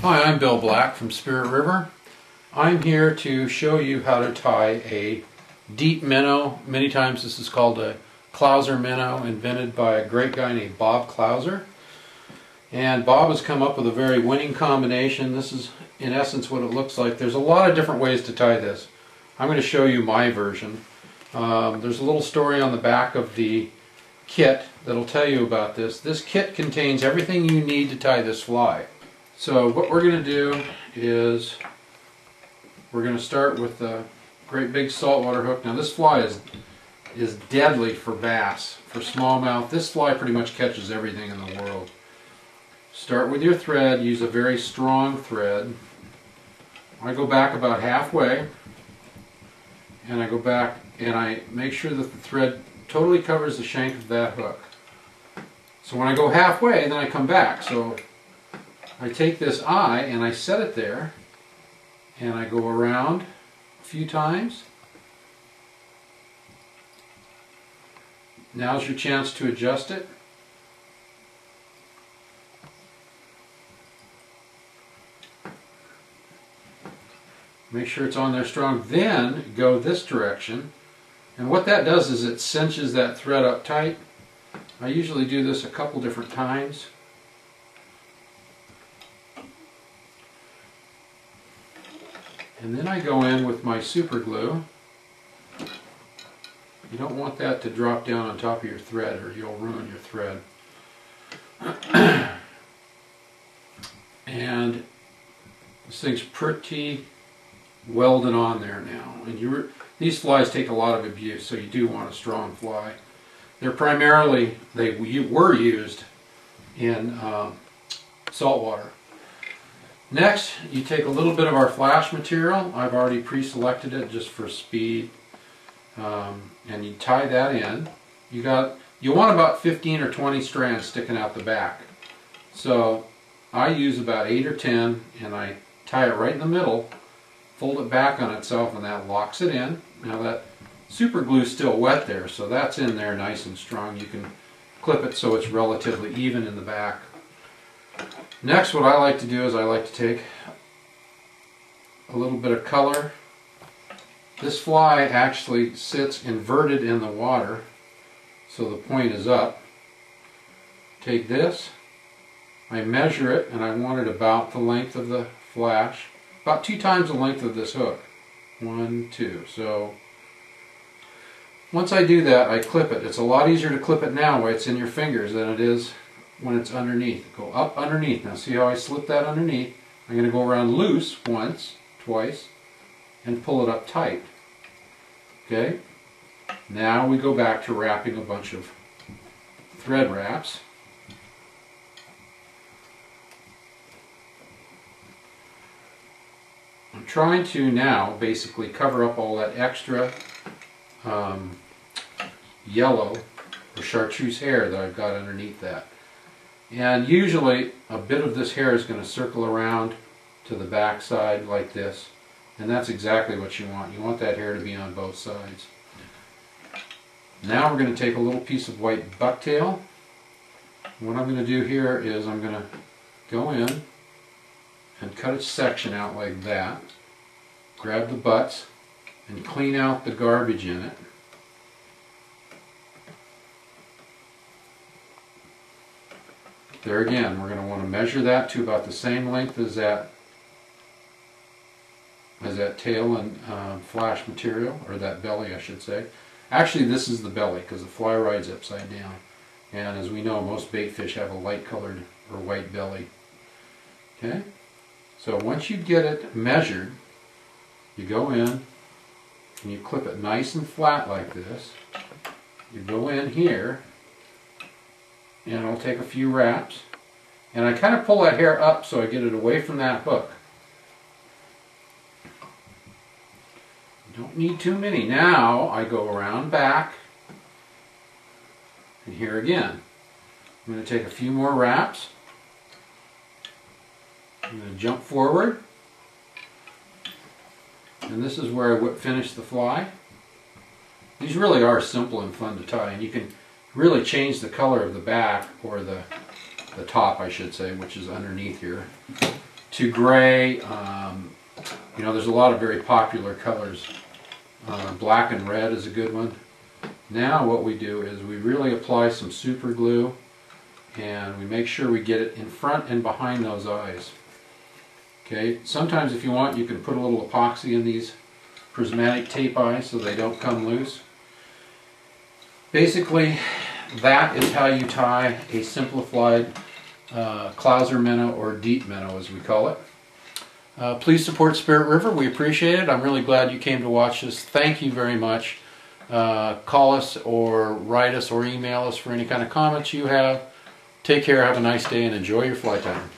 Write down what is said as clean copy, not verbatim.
Hi, I'm Bill Black from Spirit River. I'm here to show you how to tie a deep minnow. Many times this is called a Clouser minnow, invented by a great guy named Bob Clouser. And Bob has come up with a very winning combination. This is in essence what it looks like. There's a lot of different ways to tie this. I'm going to show you my version. There's a little story on the back of the kit that'll tell you about this. This kit contains everything you need to tie this fly. So what we're going to do is we're going to start with a great big saltwater hook. Now this fly is deadly for bass, for smallmouth. This fly pretty much catches everything in the world. Start with your thread, use a very strong thread. I go back about halfway, and I go back and I make sure that the thread totally covers the shank of that hook. So when I go halfway, then I come back. So I take this eye and I set it there, and I go around a few times. Now's your chance to adjust it. Make sure it's on there strong. Then go this direction. And what that does is it cinches that thread up tight. I usually do this a couple different times. And then I go in with my super glue. You don't want that to drop down on top of your thread, or you'll ruin your thread. And this thing's pretty welded on there now. And these flies take a lot of abuse, so you do want a strong fly. They're primarily, they were used in saltwater. Next, you take a little bit of our flash material. I've already pre-selected it just for speed. And you tie that in. You want about 15 or 20 strands sticking out the back. So I use about 8 or 10, and I tie it right in the middle, fold it back on itself, and that locks it in. Now that super glue is still wet there, so that's in there nice and strong. You can clip it so it's relatively even in the back. Next, what I like to do is I like to take a little bit of color. This fly actually sits inverted in the water, so the point is up. Take this, I measure it, and I want it about the length of the flash, about 2 times the length of this hook. 1, 2. So once I do that, I clip it. It's a lot easier to clip it now when it's in your fingers than it is when it's underneath. Go up underneath. Now see how I slip that underneath? I'm going to go around loose once, twice, and pull it up tight. Okay? Now we go back to wrapping a bunch of thread wraps. I'm trying to now basically cover up all that extra yellow or chartreuse hair that I've got underneath that. And usually a bit of this hair is going to circle around to the back side like this, and that's exactly what you want. You want that hair to be on both sides. Now we're going to take a little piece of white bucktail. What I'm going to do here is I'm going to go in and cut a section out like that, grab the butts, and clean out the garbage in it. There again, we're going to want to measure that to about the same length as that tail and flash material, or that belly I should say. Actually this is the belly because the fly rides upside down, and as we know most bait fish have a light colored or white belly. Okay, so once you get it measured, you go in and you clip it nice and flat like this. You go in here, and I'll take a few wraps, and I kind of pull that hair up so I get it away from that hook. You don't need too many. Now I go around back, and here again. I'm going to take a few more wraps. I'm going to jump forward, and this is where I finish the fly. These really are simple and fun to tie, and you can really change the color of the back, or the top I should say, which is underneath here, to gray. You know, there's a lot of very popular colors. Black and red is a good one. Now what we do is we really apply some super glue, and we make sure we get it in front and behind those eyes. Okay, sometimes if you want, you can put a little epoxy in these prismatic tape eyes so they don't come loose. Basically, that is how you tie a simplified Clouser minnow, or deep minnow as we call it. Please support Spirit River. We appreciate it. I'm really glad you came to watch this. Thank you very much. Call us or write us or email us for any kind of comments you have. Take care, have a nice day, and enjoy your fly time.